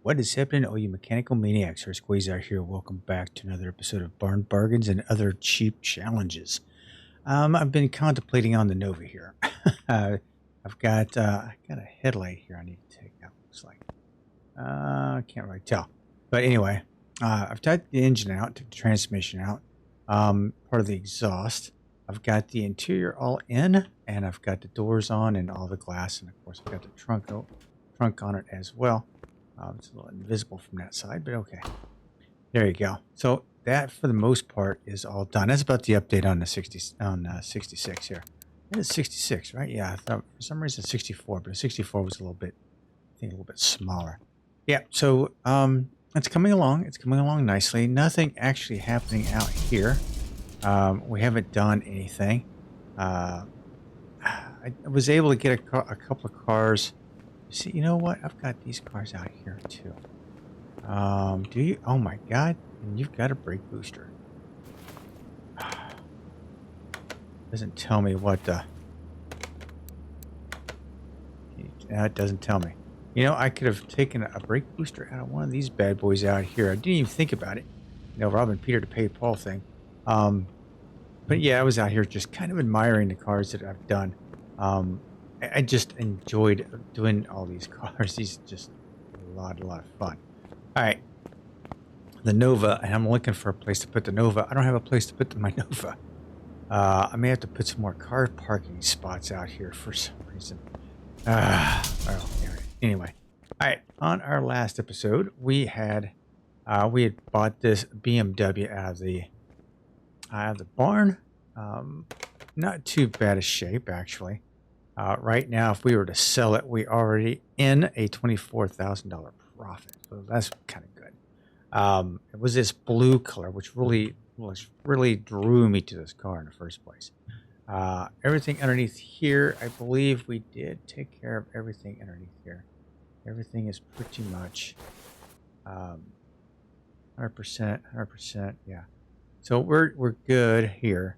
What is happening, all you mechanical maniacs? Hurst Quayzar here. Welcome back to another episode of Barn Bargains and Other Cheap Challenges. I've been contemplating on the Nova here. I've got a headlight here I need to take out, looks like. I can't really tell. But anyway, I've tied the engine out, took the transmission out, part of the exhaust. I've got the interior all in, and I've got the doors on and all the glass, and of course I've got the trunk on it as well. It's a little invisible from that side, but okay. There you go. So that, for the most part, is all done. That's about the update on the 66 here. That is 66, right? Yeah, I thought for some reason 64, but 64 was a little bit smaller. Yeah. So it's coming along. It's coming along nicely. Nothing actually happening out here. We haven't done anything. I was able to get a couple of cars. See, you know what? I've got these cars out here too. Do you? Oh my God! And you've got a brake booster. Doesn't tell me what the. It doesn't tell me. You know, I could have taken a brake booster out of one of these bad boys out here. I didn't even think about it. You know, robbing Peter to pay Paul thing. But yeah, I was out here just kind of admiring the cars that I've done. I just enjoyed doing all these cars. These are just a lot of fun. All right, the Nova, and I'm looking for a place to put the Nova. I don't have a place to put my Nova. I may have to put some more car parking spots out here for some reason. Well, anyway, all right. On our last episode, we had bought this BMW out of the barn. Not too bad a shape, actually. Right now, if we were to sell it, we already in a $24,000 profit. So that's kind of good. It was this blue color, which really drew me to this car in the first place. Everything underneath here, I believe we did take care of everything underneath here. Everything is pretty much 100%, yeah. So we're good here.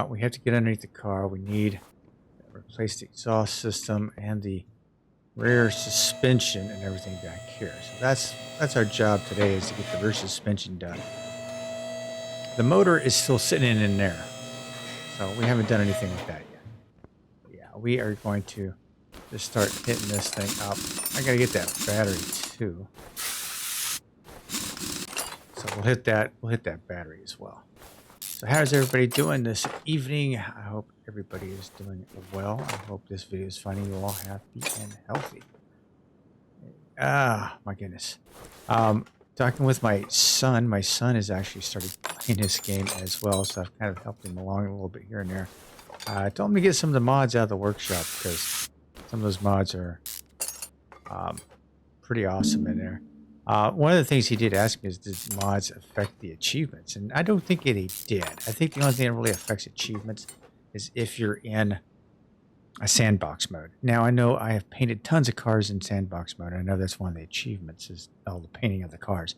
We have to get underneath the car. We need replace the exhaust system and the rear suspension and everything back here. So that's our job today, is to get the rear suspension done. The motor is still sitting in there, so we haven't done anything with that yet. Yeah, we are going to just start hitting this thing up. I gotta get that battery too, so we'll hit that battery as well. So how's everybody doing this evening? I hope everybody is doing well. I hope this video is finding you all happy and healthy. My goodness. Talking with my son. My son has actually started playing this game as well, so I've kind of helped him along a little bit here and there. I told him to get some of the mods out of the workshop because some of those mods are pretty awesome in there. One of the things he did ask me is, did mods affect the achievements? And I don't think it did. I think the only thing that really affects achievements is if you're in a sandbox mode. Now, I know I have painted tons of cars in sandbox mode. I know that's one of the achievements, is all the painting of the cars.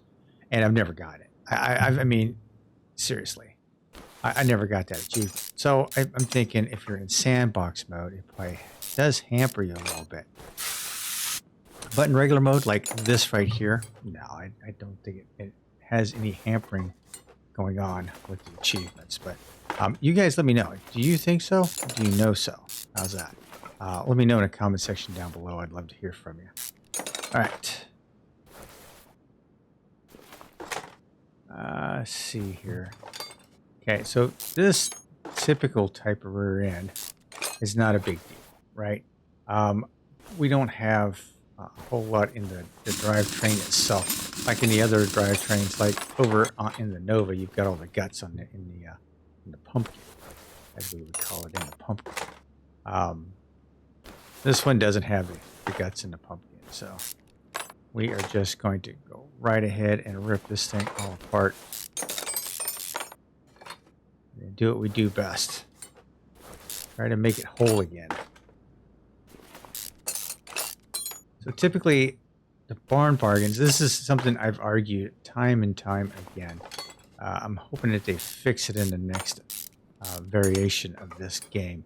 And I've never got it. I mean, seriously, I never got that achievement. So I'm thinking if you're in sandbox mode, it probably does hamper you a little bit. But in regular mode, like this right here, no, I don't think it has any hampering going on with the achievements. But you guys let me know. Do you think so? Do you know so? How's that? Let me know in the comment section down below. I'd love to hear from you. All right. Let's see here. Okay, so this typical type of rear end is not a big deal, right? We don't have a whole lot in the drivetrain itself, like in the other drivetrains. Like over in the Nova, you've got all the guts on in the pumpkin, as we would call it, in the pumpkin. This one doesn't have the guts in the pumpkin, so we are just going to go right ahead and rip this thing all apart and do what we do best. Try to make it whole again. So typically, the barn bargains, this is something I've argued time and time again. I'm hoping that they fix it in the next variation of this game.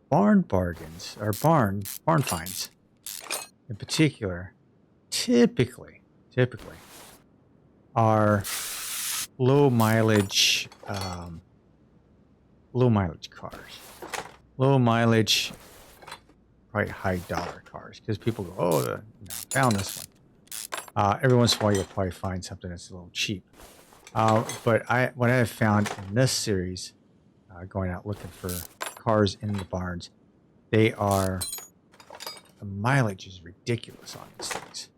Barn bargains, or barn finds in particular, typically typically, are low mileage cars. Low mileage, probably high dollar cars, because people go, oh, found this one. Every once in a while, you'll probably find something that's a little cheap. But what I have found in this series, going out looking for cars in the barns, the mileage is ridiculous on these things.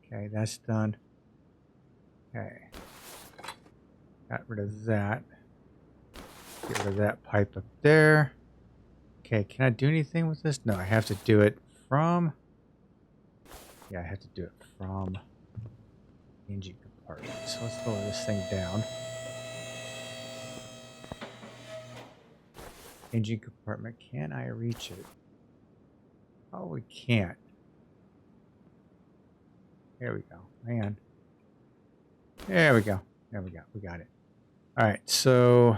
Okay, that's done. Okay, got rid of that. Get rid of that pipe up there. Okay, can I do anything with this? No, I have to do it from... Yeah, I have to do it from engine compartment. So let's lower this thing down. Engine compartment, can I reach it? Oh, we can't. There we go. Man. There we go. There we go. We got it. All right, so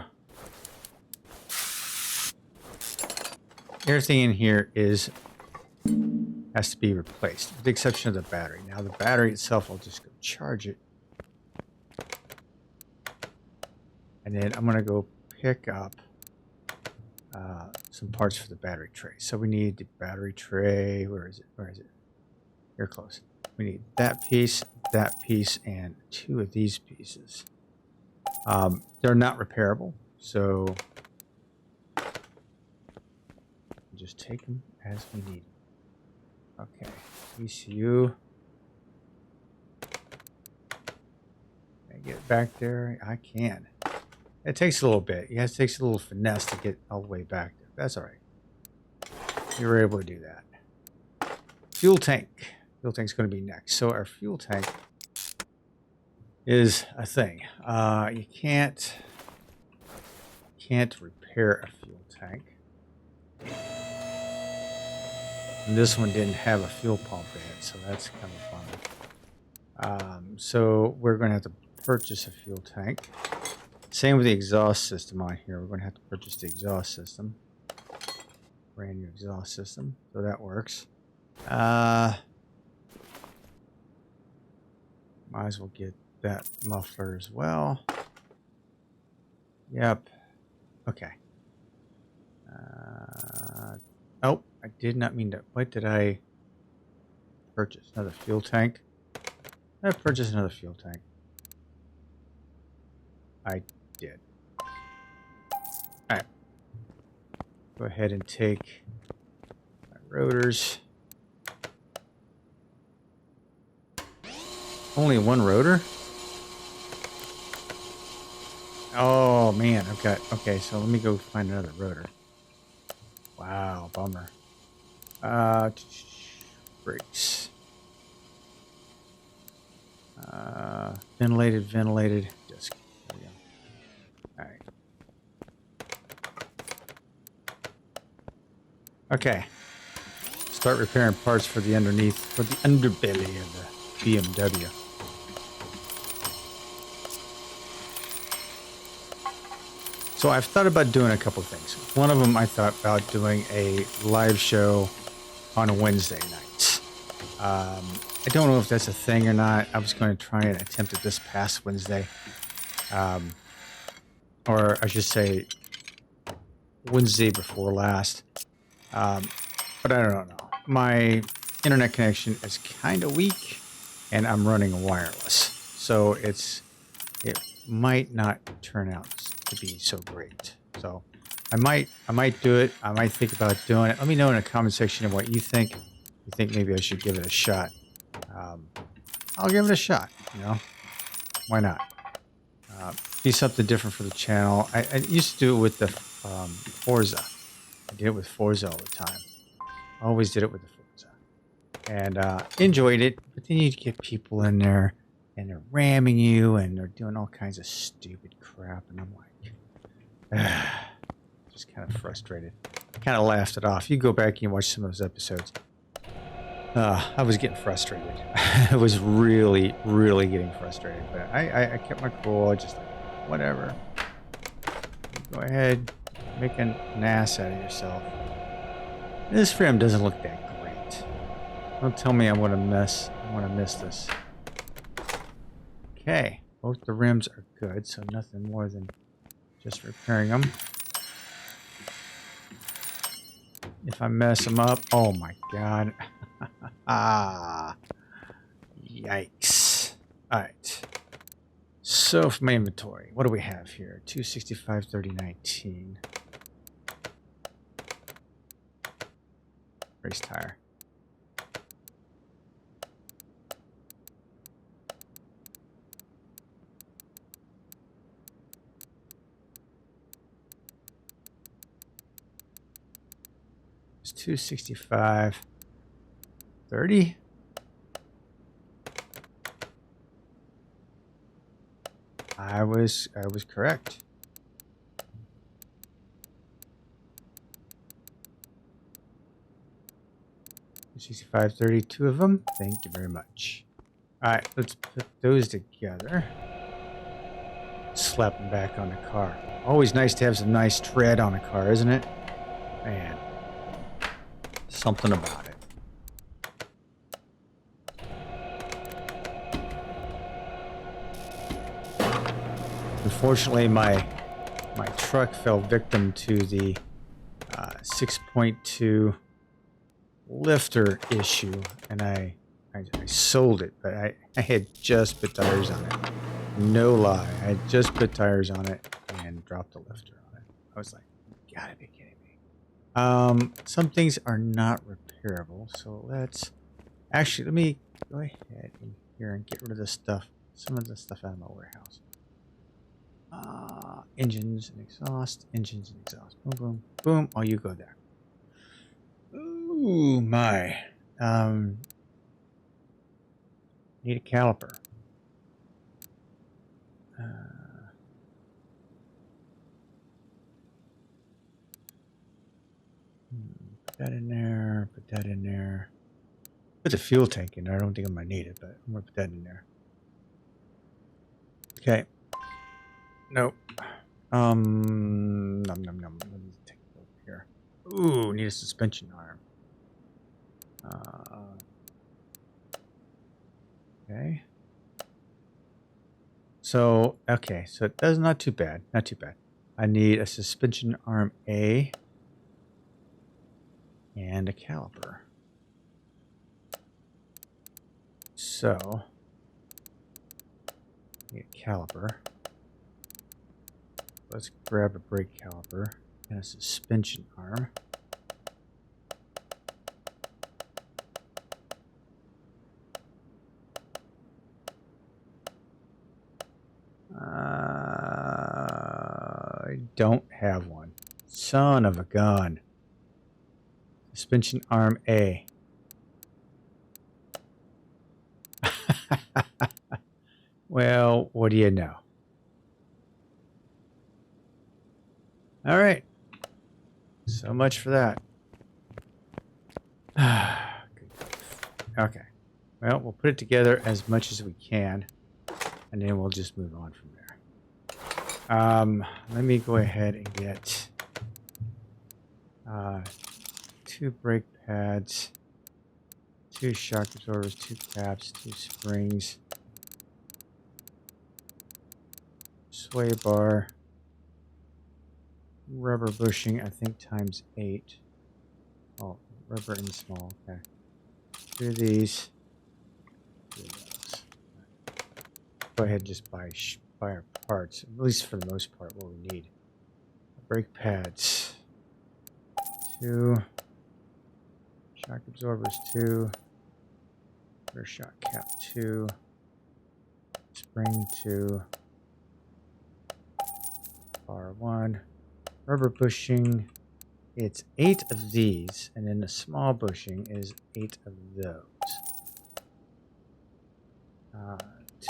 everything in here has to be replaced, with the exception of the battery. Now the battery itself, I'll just go charge it. And then I'm going to go pick up some parts for the battery tray. So we need the battery tray. Where is it? Where is it? Here, close. We need that piece, and 2 of these pieces. They're not repairable, so just take them as we need them. Okay, ECU. Can I get it back there? I can. It takes a little bit. It takes a little finesse to get all the way back there. That's all right. You were able to do that. Fuel tank. Fuel tank's going to be next. So our fuel tank is a thing. You can't repair a fuel tank. And this one didn't have a fuel pump in it, so that's kind of fun. So we're going to have to purchase a fuel tank. Same with the exhaust system on here. We're going to have to purchase the exhaust system. Brand new exhaust system. So that works. Might as well get that muffler as well. Yep. Okay. Oh, I did not mean to. What did I purchase? Another fuel tank? I purchased another fuel tank. I did. Alright. Go ahead and take my rotors. Only one rotor? Oh man, I've got... Okay, so let me go find another rotor. Wow, bummer. Brakes. Ventilated disc. There we go. Alright. Okay. Start repairing parts for the underbelly of the BMW. So I've thought about doing a couple things. One of them, I thought about doing a live show on Wednesday nights. I don't know if that's a thing or not. I was going to try and attempt it this past Wednesday. Or I should say Wednesday before last. But I don't know. My internet connection is kind of weak, and I'm running wireless. So it might not turn out to be so great. So I might do it. I might think about doing it. Let me know in the comment section of what you think. You think maybe I should give it a shot. I'll give it a shot, you know. Why not? Be something different for the channel. I used to do it with the Forza. I did it with Forza all the time. I always did it with the Forza. And enjoyed it. But then you get people in there and they're ramming you and they're doing all kinds of stupid crap. And I'm like, just kind of frustrated. Kind of laughed it off. You go back and watch some of those episodes. I was getting frustrated. I was really, really getting frustrated. But I kept my cool. I just like, whatever. Go ahead. Make an ass out of yourself. This frame doesn't look that great. Don't tell me I'm going to don't want to miss this. Okay, both the rims are good, so nothing more than just repairing them. If I mess them up, oh my god. Ah, yikes. Alright. So for my inventory, what do we have here? 265, 30, 19. Race tire. It's 265, 30. I was correct. $65.32 of them. Thank you very much. All right, let's put those together. Slap them back on the car. Always nice to have some nice tread on a car, isn't it? Man, something about it. Unfortunately, my truck fell victim to the 6.2 lifter issue, and I sold it, but I had just put tires on it. No lie, I had just put tires on it and dropped the lifter on it. I was like, you gotta be kidding me. Some things are not repairable, so let's actually let me go ahead in here and get rid of this stuff. Some of the stuff out of my warehouse. Engines and exhaust, engines and exhaust. Boom, boom, boom. Oh, you go there. Ooh, my. Need a caliper. Put that in there. Put that in there. Put the fuel tank in there. I don't think I'm going to need it, but I'm going to put that in there. Okay. Nope. Num, num, num. Let me take a look here. Ooh, need a suspension arm. Okay. So, okay. So that's not too bad. Not too bad. I need a suspension arm A and a caliper. So, need a caliper. Let's grab a brake caliper and a suspension arm. I don't have one. Son of a gun. Suspension arm A. Well, what do you know? All right. So much for that. Okay. Well, we'll put it together as much as we can, and then we'll just move on from there. Let me go ahead and get 2 brake pads, 2 shock absorbers, 2 caps, 2 springs, sway bar, rubber bushing, I think times 8. Oh, rubber and small. Okay. 2 of these. 2 of those. Go ahead and just buy our parts, at least for the most part, what we need. Brake pads. 2. Shock absorbers 2. Rear shock cap 2. Spring 2. Bar 1. Rubber bushing, it's 8 of these, and then the small bushing is 8 of those.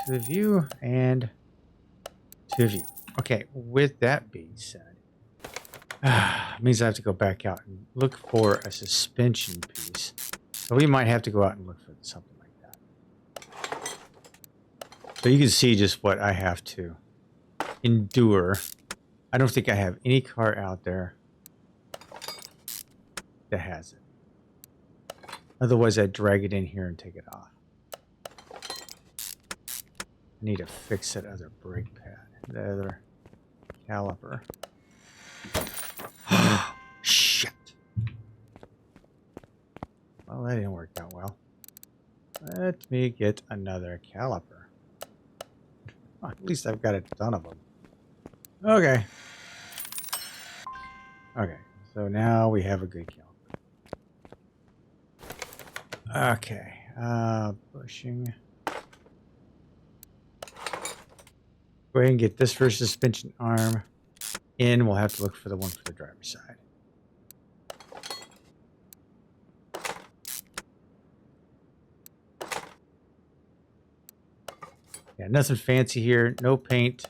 2 of you and 2 of you. Okay, with that being said, means I have to go back out and look for a suspension piece. So we might have to go out and look for something like that. So you can see just what I have to endure. I don't think I have any car out there that has it. Otherwise, I'd drag it in here and take it off. need to fix that other brake pad, the other caliper. Shit. Well, that didn't work out well. Let me get another caliper. At least I've got a ton of them. Okay. Okay, so now we have a good caliper. Okay, bushing. Go ahead and get this first suspension arm in. We'll have to look for the one for the driver's side. Yeah, nothing fancy here. No paint.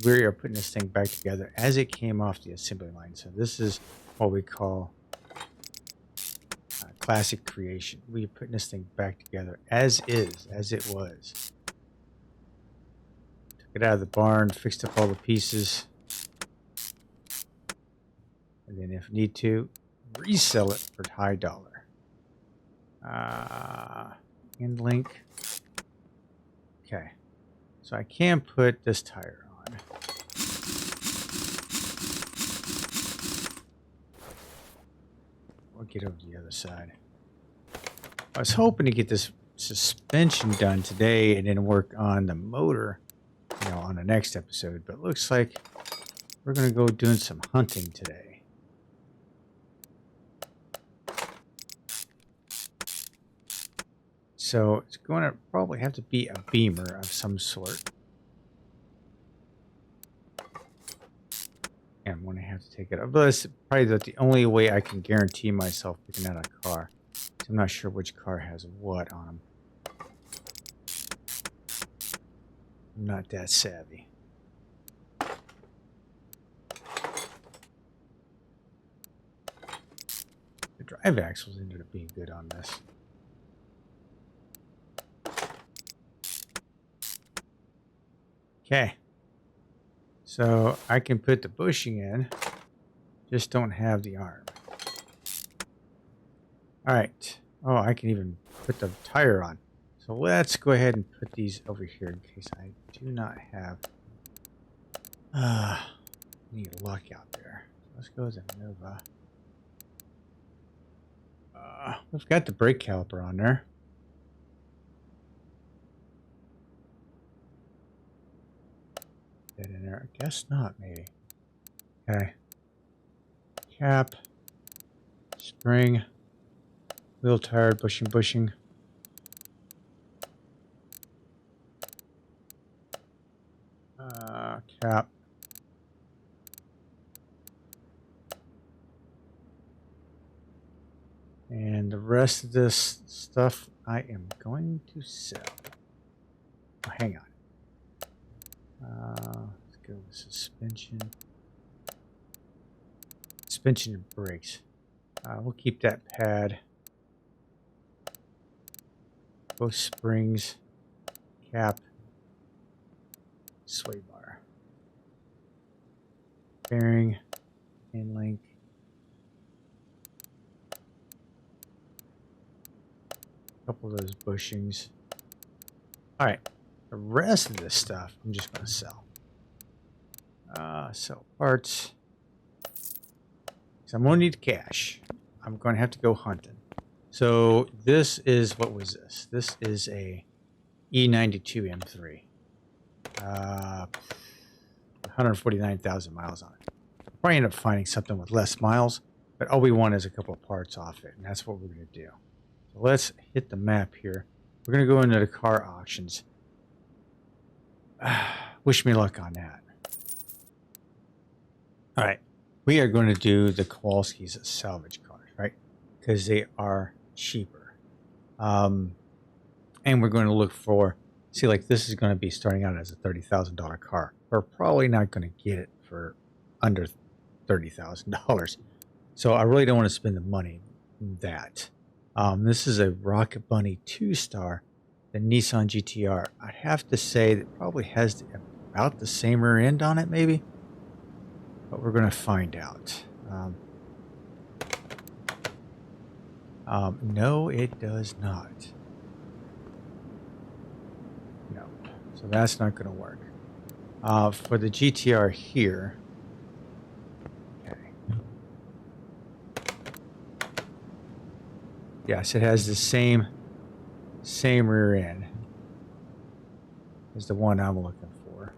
We are putting this thing back together as it came off the assembly line. So this is what we call classic creation. We are putting this thing back together as is, as it was. Took it out of the barn, fixed up all the pieces. And then if need to, resell it for high dollar. End link. Okay. So I can put this tire on. We'll get over to the other side. I was hoping to get this suspension done today and then work on the motor, you know, on the next episode. But it looks like we're going to go doing some hunting today. So it's going to probably have to be a Beamer of some sort. And I'm going to have to take it up. But that's probably the only way I can guarantee myself picking out a car. So I'm not sure which car has what on them. I'm not that savvy. The drive axles ended up being good on this. Okay, so I can put the bushing in, just don't have the arm. All right. Oh, I can even put the tire on. So let's go ahead and put these over here in case I do not have. Need luck out there. Let's go to Nova. We've got the brake caliper on there. In there? I guess not, maybe. Okay. Cap. Spring. Wheel tire, bushing. Cap. And the rest of this stuff I am going to sell. Oh, hang on. Let's go with suspension. Suspension and brakes. We'll keep that pad. Both springs. Cap. Sway bar. Bearing. End link. A couple of those bushings. Alright. The rest of this stuff, I'm just going to sell. Sell parts. So I'm going to need cash. I'm going to have to go hunting. So this is, what was this? This is a E92 M3. 149,000 miles on it. I'll probably end up finding something with less miles, but all we want is a couple of parts off it, and that's what we're going to do. So let's hit the map here. We're going to go into the car auctions. Wish me luck on that. All right. We are going to do the Kowalski Salvage Cars, right? Because they are cheaper. And we're going to look for, see, like this is going to be starting out as a $30,000 car. We're probably not going to get it for under $30,000. So I really don't want to spend the money on that. This is a Rocket Bunny 2-star. The Nissan GTR, I'd have to say that probably has about the same rear end on it, maybe. But we're going to find out. No, it does not. No. So that's not going to work. For the GTR here. Okay. Yes, it has the same rear end as the one I'm looking for.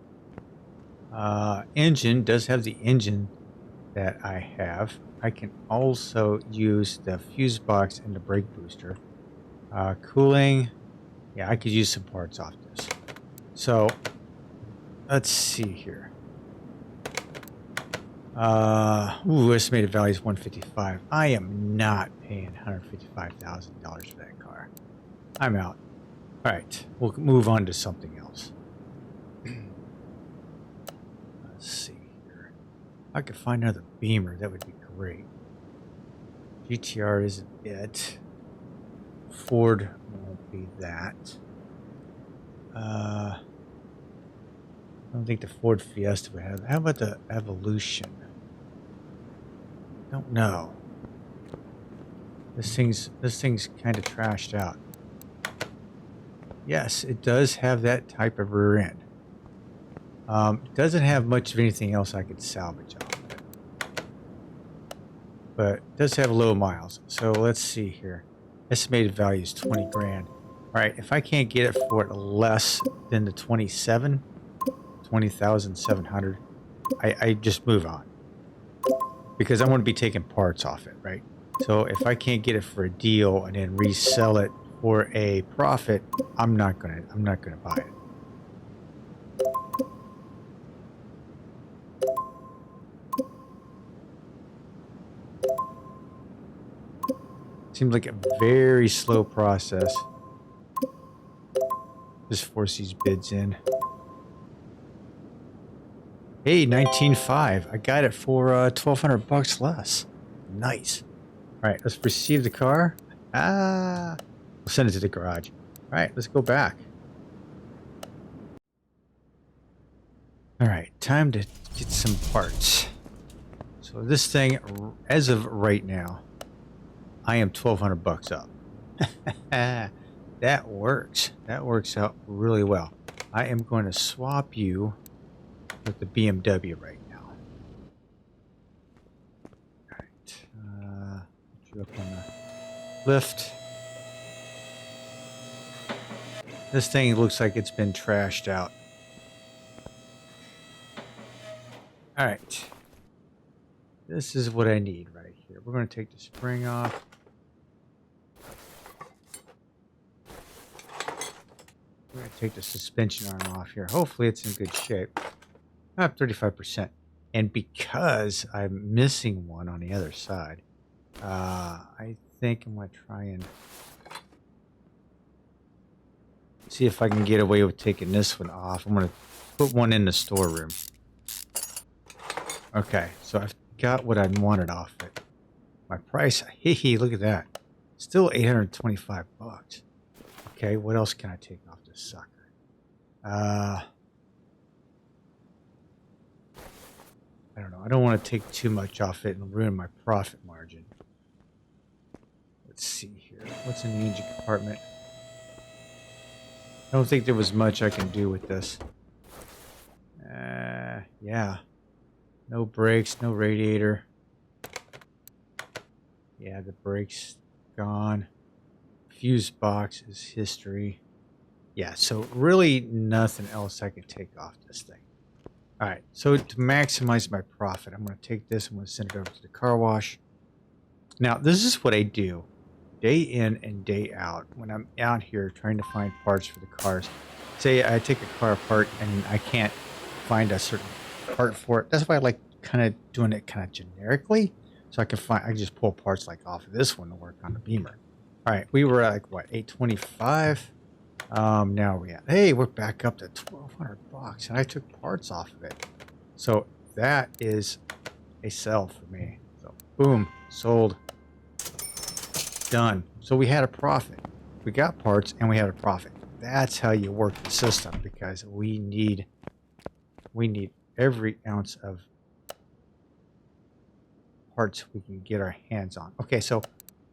Engine does have the engine that I have. I can also use the fuse box and the brake booster. Cooling, yeah, I could use some parts off this. So let's see here. Estimated value is $155. I am not paying $155,000 for that car. I'm out. All right, we'll move on to something else. Let's see here. If I could find another Beamer, that would be great. GTR isn't it. Ford won't be that. I don't think the Ford Fiesta would have. How about the Evolution? Don't know. This thing's kind of trashed out. Yes, it does have that type of rear end. It doesn't have much of anything else I could salvage off of it. But it does have low miles. So let's see here. Estimated value is 20 grand. All right, if I can't get it for less than the 20,700, I just move on. Because I want to be taking parts off it, right? So if I can't get it for a deal and then resell it for a profit, I'm not gonna buy it. Seems like a very slow process. Just force these bids in. Hey, 19.5. I got it for $1,200 less. Nice. All right, let's receive the car. We'll send it to the garage. All right, let's go back. All right, time to get some parts. So this thing, as of right now, I am $1,200 up. That works. That works out really well. I am going to swap you with the BMW right now. All right. Put you up on the lift. This thing looks like it's been trashed out. All right. This is what I need right here. We're going to take the spring off. We're going to take the suspension arm off here. Hopefully it's in good shape. About 35%. And because I'm missing one on the other side, I think I'm going to try and see if I can get away with taking this one off. I'm going to put one in the storeroom. Okay, so I've got what I wanted off it. My price, hee, look at that. Still $825. Okay, what else can I take off this sucker? I don't know. I don't want to take too much off it and ruin my profit margin. Let's see here. What's in the engine compartment? I don't think there was much I can do with this. Yeah. No brakes, no radiator. Yeah, the brakes gone. Fuse box is history. Yeah, so really nothing else I can take off this thing. All right, so to maximize my profit, I'm going to take this, I'm going to send it over to the car wash. Now, this is what I do day in and day out when I'm out here trying to find parts for the cars. Say I take a car apart and I can't find a certain part for it. That's why I like kind of doing it kind of generically, so I can just pull parts like off of this one to work on the Beamer. All right, we were at like what, 825. Now we're back up to $1,200, and I took parts off of it. So that is a sell for me. So boom, sold, done. So we had a profit. We got parts and we had a profit. That's how you work the system, because we need every ounce of parts we can get our hands on. Okay, so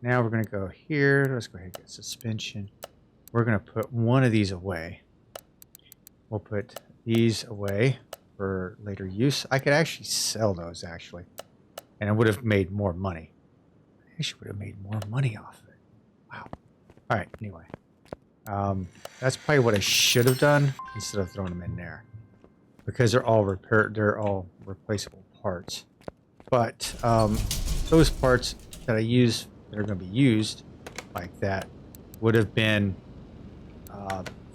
now we're going to go here. Let's go ahead and get suspension. We're going to put one of these away. we'll put these away for later use. I could actually sell those, actually. And I would have made more money. I actually would have made more money off of it. Wow. All right, anyway. That's probably what I should have done instead of throwing them in there. Because they're all replaceable parts. But those parts that I use that are going to be used like that would have been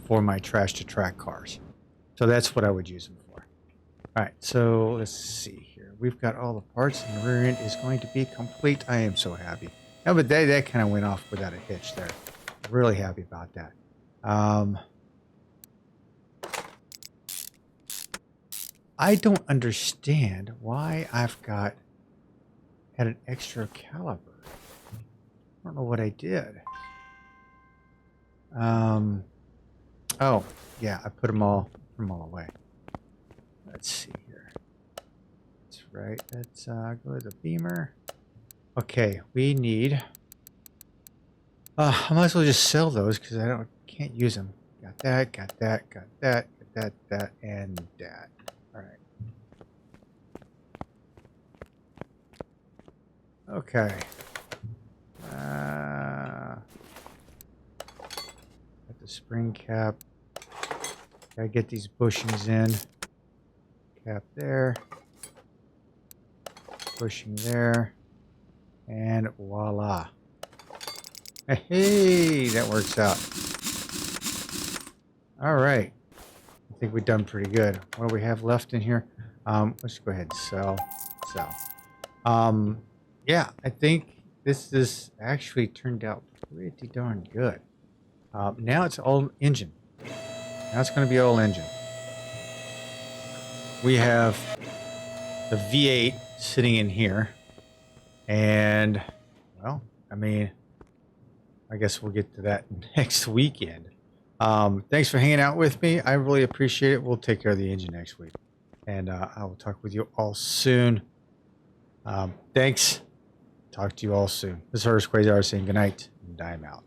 for my trash to track cars. So that's what I would use them for. All right, so let's see here. We've got all the parts, and the rear end is going to be complete. I am so happy. No, but that kind of went off without a hitch there. Really happy about that. I don't understand why I've had an extra caliper. I don't know what I did. Oh, yeah, I put them all away. Let's see here. That's right. Let's go to the Beamer. Okay, we need... I might as well just sell those because I can't use them. Got that, and that. All right. Okay. Got the spring cap. Gotta get these bushings in. Cap there. Bushing there. And voila. Hey, that works out. All right. I think we've done pretty good. What do we have left in here? Let's go ahead and sell. Yeah, I think this actually turned out pretty darn good. Now it's all engine. Now it's going to be all engine. We have the V8 sitting in here. And, well, I mean, I guess we'll get to that next weekend. Thanks for hanging out with me. I really appreciate it. We'll take care of the engine next week. And I will talk with you all soon. Thanks. Talk to you all soon. This is Hurst Quayzar saying goodnight, and I'm out.